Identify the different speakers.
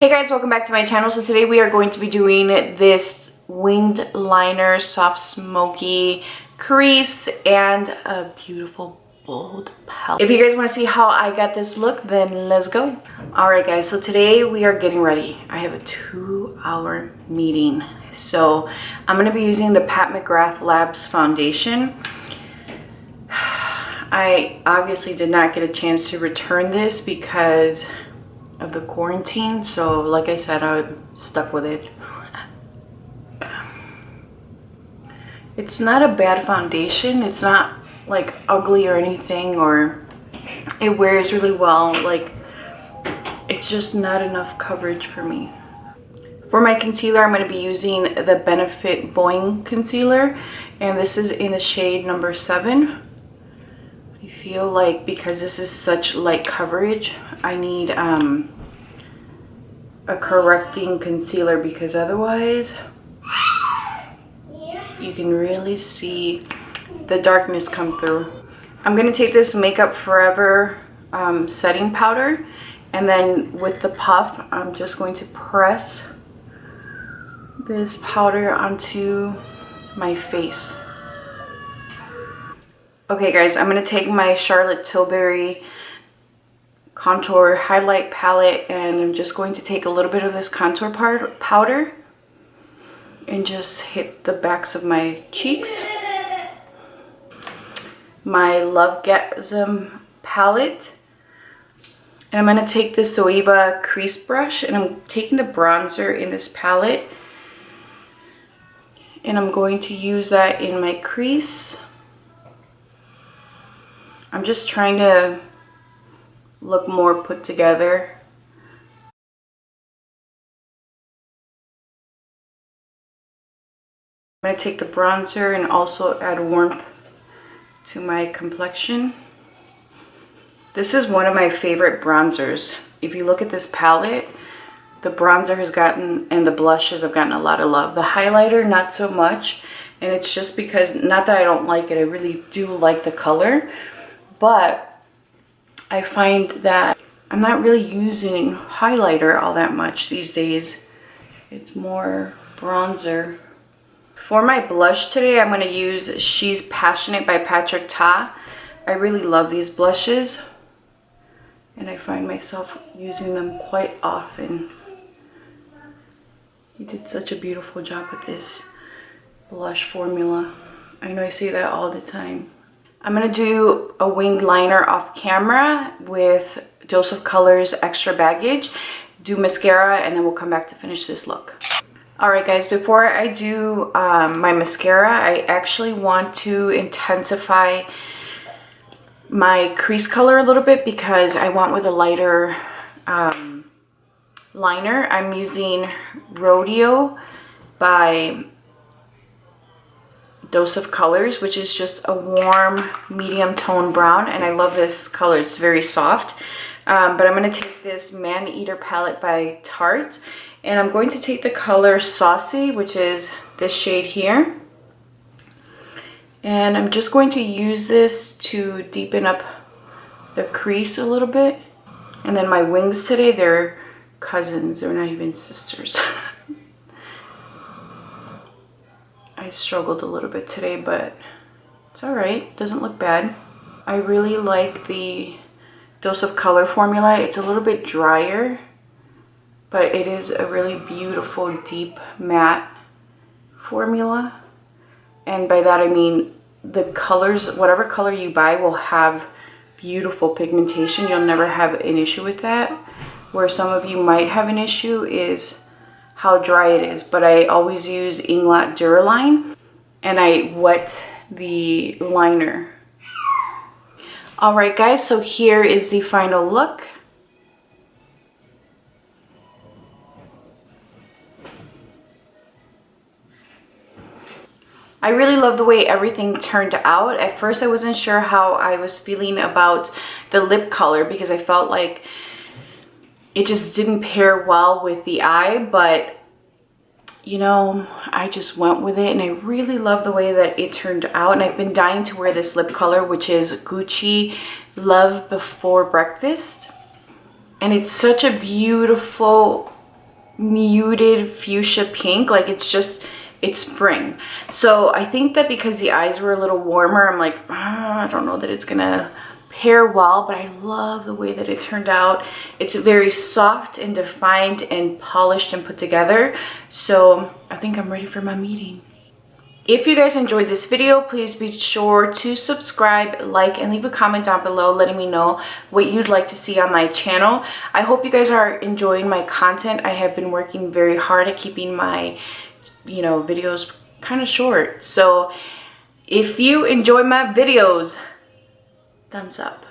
Speaker 1: Hey guys, welcome back to my channel. So today we are going to be doing this winged liner, soft smoky crease, and a beautiful bold palette. If you guys want to see how I got this look, then let's go. Alright guys, so today we are getting ready. I have a 2-hour meeting. So I'm going to be using the Pat McGrath Labs foundation. I obviously did not get a chance to return this because of the quarantine, so like I said, I'm stuck with it. It's not a bad foundation. It's not like ugly or anything, or it wears really well. Like, it's just not enough coverage for me. For my concealer, I'm going to be using the Benefit Boing concealer, and this is in the shade number 7. I feel like because this is such light coverage, I need a correcting concealer, because otherwise you can really see the darkness come through. I'm going to take this Makeup Forever setting powder, and then with the puff I'm just going to press this powder onto my face. Okay guys, I'm going to take my Charlotte Tilbury contour highlight palette, and I'm just going to take a little bit of this contour powder and just hit the backs of my cheeks. My Lovegasm palette, and I'm going to take this Zoeva crease brush, and I'm taking the bronzer in this palette, and I'm going to use that in my crease. I'm just trying to look more put together. I'm going to take the bronzer and also add warmth to my complexion. This is one of my favorite bronzers. If you look at this palette, the bronzer has gotten, and the blushes have gotten a lot of love. The highlighter, not so much, and it's just because, not that I don't like it, I really do like the color, but I find that I'm not really using highlighter all that much these days. It's more bronzer. For my blush today, I'm going to use She's Passionate by Patrick Ta. I really love these blushes, and I find myself using them quite often. He did such a beautiful job with this blush formula. I know I say that all the time. I'm going to do a winged liner off camera with Dose of Colors Extra Baggage, do mascara, and then we'll come back to finish this look. Alright guys, before I do my mascara, I actually want to intensify my crease color a little bit, because I went with a lighter liner. I'm using Rodeo by Dose of Colors, which is just a warm medium tone brown, and I love this color. It's very soft. But I'm going to take this Man Eater palette by Tarte, and I'm going to take the color Saucy, which is this shade here, and I'm just going to use this to deepen up the crease a little bit. And then my wings today, they're cousins, they're not even sisters. I struggled a little bit today, but it's alright, doesn't look bad. I really like the Dose of Color formula. It's a little bit drier, but it is a really beautiful deep matte formula. And by that I mean the colors, whatever color you buy will have beautiful pigmentation. You'll never have an issue with that. Where some of you might have an issue is how dry it is, but I always use Eclat Duraline, and I wet the liner. Alright guys, so here is the final look. I really love the way everything turned out. At first I wasn't sure how I was feeling about the lip color, because I felt like it just didn't pair well with the eye, but you know, I just went with it, and I really love the way that it turned out. And I've been dying to wear this lip color, which is Gucci Love Before Breakfast, and it's such a beautiful muted fuchsia pink. Like it's spring. So I think that because the eyes were a little warmer, I'm like, I don't know that it's gonna pair well, but I love the way that it turned out. It's very soft and defined and polished and put together. So I think I'm ready for my meeting. If you guys enjoyed this video, please be sure to subscribe, like, and leave a comment down below letting me know what you'd like to see on my channel. I hope you guys are enjoying my content. I have been working very hard at keeping my, videos kind of short. So if you enjoy my videos, thumbs up.